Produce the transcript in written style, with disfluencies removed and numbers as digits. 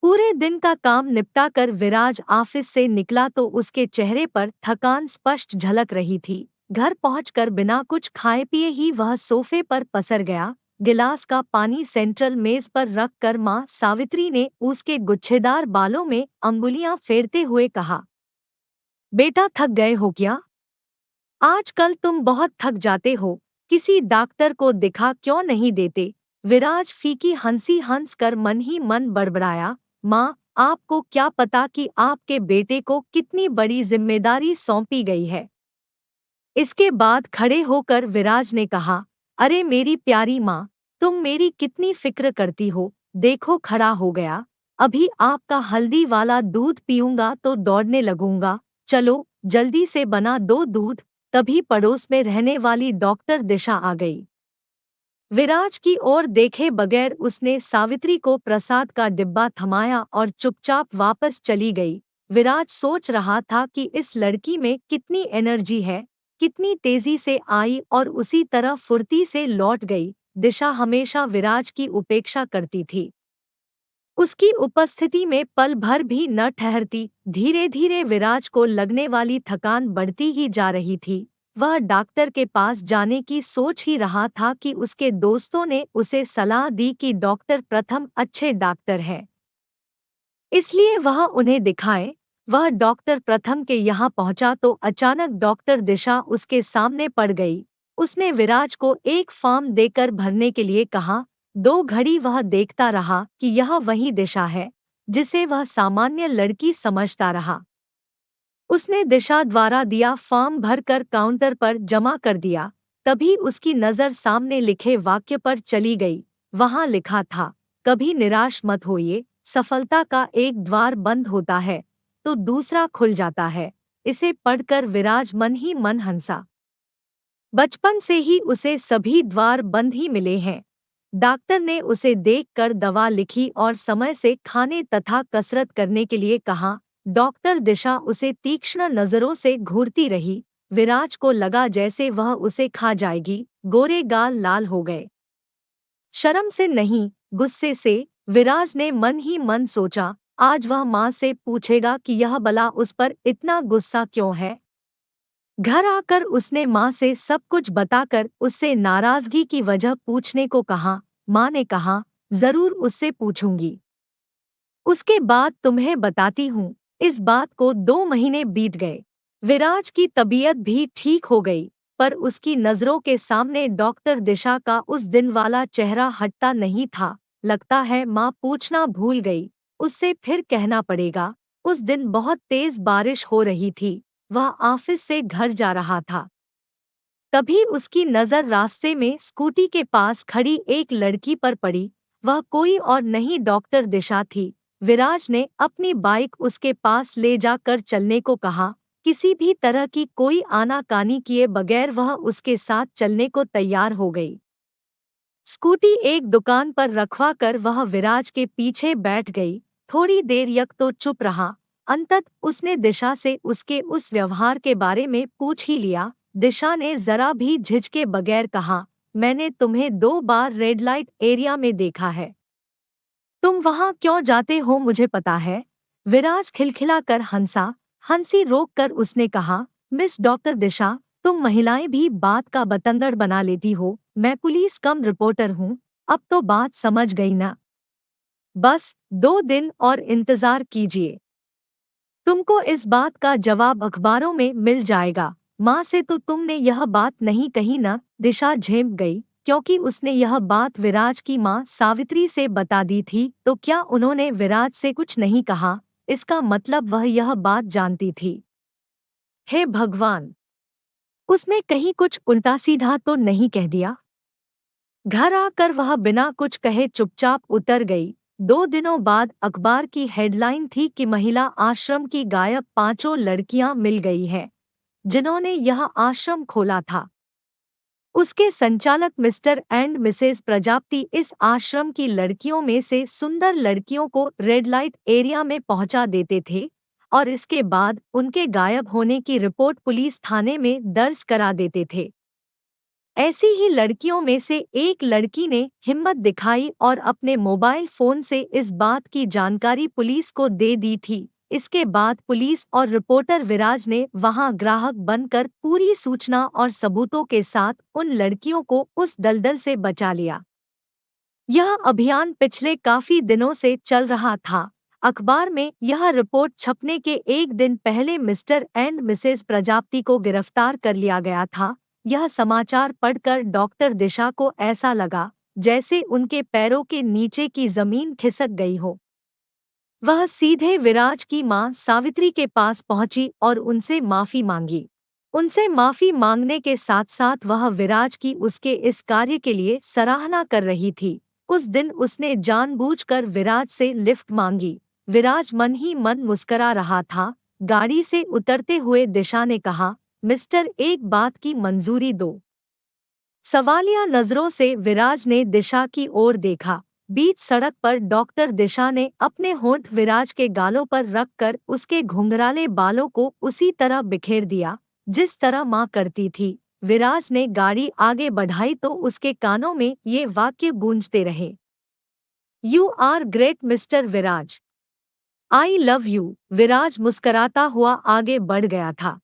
पूरे दिन का काम निपटाकर विराज ऑफिस से निकला तो उसके चेहरे पर थकान स्पष्ट झलक रही थी। घर पहुंचकर बिना कुछ खाए पिए ही वह सोफे पर पसर गया। गिलास का पानी सेंट्रल मेज पर रखकर माँ सावित्री ने उसके गुच्छेदार बालों में अंगुलियां फेरते हुए कहा, बेटा थक गए हो क्या? आजकल तुम बहुत थक जाते हो, किसी डॉक्टर को दिखा क्यों नहीं देते? विराज फीकी हंसी हंस कर मन ही मन बड़बड़ाया, माँ, आपको क्या पता कि आपके बेटे को कितनी बड़ी जिम्मेदारी सौंपी गई है। इसके बाद खड़े होकर विराज ने कहा, अरे मेरी प्यारी माँ, तुम मेरी कितनी फिक्र करती हो। देखो खड़ा हो गया, अभी आपका हल्दी वाला दूध पीऊंगा तो दौड़ने लगूंगा। चलो जल्दी से बना दो दूध। तभी पड़ोस में रहने वाली डॉक्टर दिशा आ गई। विराज की ओर देखे बगैर उसने सावित्री को प्रसाद का डिब्बा थमाया और चुपचाप वापस चली गई। विराज सोच रहा था कि इस लड़की में कितनी एनर्जी है, कितनी तेजी से आई और उसी तरह फुर्ती से लौट गई। दिशा हमेशा विराज की उपेक्षा करती थी, उसकी उपस्थिति में पल भर भी न ठहरती। धीरे धीरे विराज को लगने वाली थकान बढ़ती ही जा रही थी। वह डॉक्टर के पास जाने की सोच ही रहा था कि उसके दोस्तों ने उसे सलाह दी कि डॉक्टर प्रथम अच्छे डॉक्टर हैं, इसलिए वह उन्हें दिखाए। वह डॉक्टर प्रथम के यहाँ पहुंचा तो अचानक डॉक्टर दिशा उसके सामने पड़ गई। उसने विराज को एक फॉर्म देकर भरने के लिए कहा। 2 घड़ी वह देखता रहा कि यह वही दिशा है जिसे वह सामान्य लड़की समझता रहा। उसने दिशा द्वारा दिया फॉर्म भरकर काउंटर पर जमा कर दिया। तभी उसकी नज़र सामने लिखे वाक्य पर चली गई। वहां लिखा था, कभी निराश मत होइए, सफलता का एक द्वार बंद होता है तो दूसरा खुल जाता है। इसे पढ़कर विराज मन ही मन हंसा। बचपन से ही उसे सभी द्वार बंद ही मिले हैं। डॉक्टर ने उसे देखकर दवा लिखी और समय से खाने तथा कसरत करने के लिए कहा। डॉक्टर दिशा उसे तीक्ष्ण नजरों से घूरती रही। विराज को लगा जैसे वह उसे खा जाएगी। गोरे गाल लाल हो गए। शर्म से नहीं, गुस्से से। विराज ने मन ही मन सोचा, आज वह माँ से पूछेगा कि यह बला उस पर इतना गुस्सा क्यों है। घर आकर उसने माँ से सब कुछ बताकर उससे नाराजगी की वजह पूछने को कहा। माँ ने कहा, जरूर उससे पूछूंगी, उसके बाद तुम्हें बताती हूँ। इस बात को 2 महीने बीत गए। विराज की तबीयत भी ठीक हो गई, पर उसकी नजरों के सामने डॉक्टर दिशा का उस दिन वाला चेहरा हटता नहीं था। लगता है माँ पूछना भूल गई, उससे फिर कहना पड़ेगा। उस दिन बहुत तेज बारिश हो रही थी। वह ऑफिस से घर जा रहा था। तभी उसकी नजर रास्ते में स्कूटी के पास खड़ी एक लड़की पर पड़ी। वह कोई और नहीं डॉक्टर दिशा थी। विराज ने अपनी बाइक उसके पास ले जाकर चलने को कहा। किसी भी तरह की कोई आनाकानी किए बगैर वह उसके साथ चलने को तैयार हो गई। स्कूटी एक दुकान पर रखवा कर वह विराज के पीछे बैठ गई। थोड़ी देर यक तो चुप रहा। अंतत उसने दिशा से उसके उस व्यवहार के बारे में पूछ ही लिया। दिशा ने जरा भी झिझके बगैर कहा, मैंने तुम्हें 2 बार रेड लाइट एरिया में देखा है, तुम वहां क्यों जाते हो मुझे पता है। विराज खिलखिलाकर हंसा। हंसी रोक कर उसने कहा, मिस डॉक्टर दिशा, तुम महिलाएं भी बात का बतंगड़ बना लेती हो। मैं पुलिस कम रिपोर्टर हूँ, अब तो बात समझ गई ना। बस 2 दिन और इंतजार कीजिए, तुमको इस बात का जवाब अखबारों में मिल जाएगा। माँ से तो तुमने यह बात नहीं कही ना। दिशा झेंप गई, क्योंकि उसने यह बात विराज की माँ सावित्री से बता दी थी। तो क्या उन्होंने विराज से कुछ नहीं कहा? इसका मतलब वह यह बात जानती थी। हे भगवान, उसने कहीं कुछ उल्टा सीधा तो नहीं कह दिया? घर आकर वह बिना कुछ कहे चुपचाप उतर गई। 2 दिनों बाद अखबार की हेडलाइन थी कि महिला आश्रम की गायब 5 लड़कियां मिल गई हैं, जिन्होंने यह आश्रम खोला था। उसके संचालक मिस्टर एंड मिसेस प्रजापति इस आश्रम की लड़कियों में से सुंदर लड़कियों को रेड लाइट एरिया में पहुंचा देते थे और इसके बाद उनके गायब होने की रिपोर्ट पुलिस थाने में दर्ज करा देते थे। ऐसी ही लड़कियों में से एक लड़की ने हिम्मत दिखाई और अपने मोबाइल फोन से इस बात की जानकारी पुलिस को दे दी थी। इसके बाद पुलिस और रिपोर्टर विराज ने वहां ग्राहक बनकर पूरी सूचना और सबूतों के साथ उन लड़कियों को उस दलदल से बचा लिया। यह अभियान पिछले काफी दिनों से चल रहा था। अखबार में यह रिपोर्ट छपने के एक दिन पहले मिस्टर एंड मिसेस प्रजापति को गिरफ्तार कर लिया गया था। यह समाचार पढ़कर डॉक्टर दिशा को ऐसा लगा जैसे उनके पैरों के नीचे की जमीन खिसक गई हो। वह सीधे विराज की मां सावित्री के पास पहुंची और उनसे माफी मांगी। उनसे माफी मांगने के साथ साथ वह विराज की उसके इस कार्य के लिए सराहना कर रही थी। उस दिन उसने जानबूझकर विराज से लिफ्ट मांगी। विराज मन ही मन मुस्करा रहा था। गाड़ी से उतरते हुए दिशा ने कहा, मिस्टर, एक बात की मंजूरी दो। सवालिया नजरों से विराज ने दिशा की ओर देखा। बीच सड़क पर डॉक्टर दिशा ने अपने होंठ विराज के गालों पर रखकर उसके घुंघराले बालों को उसी तरह बिखेर दिया जिस तरह मां करती थी। विराज ने गाड़ी आगे बढ़ाई तो उसके कानों में ये वाक्य गूंजते रहे, you are great mister Viraj, I love you. Viraj मुस्कराता हुआ आगे बढ़ गया था।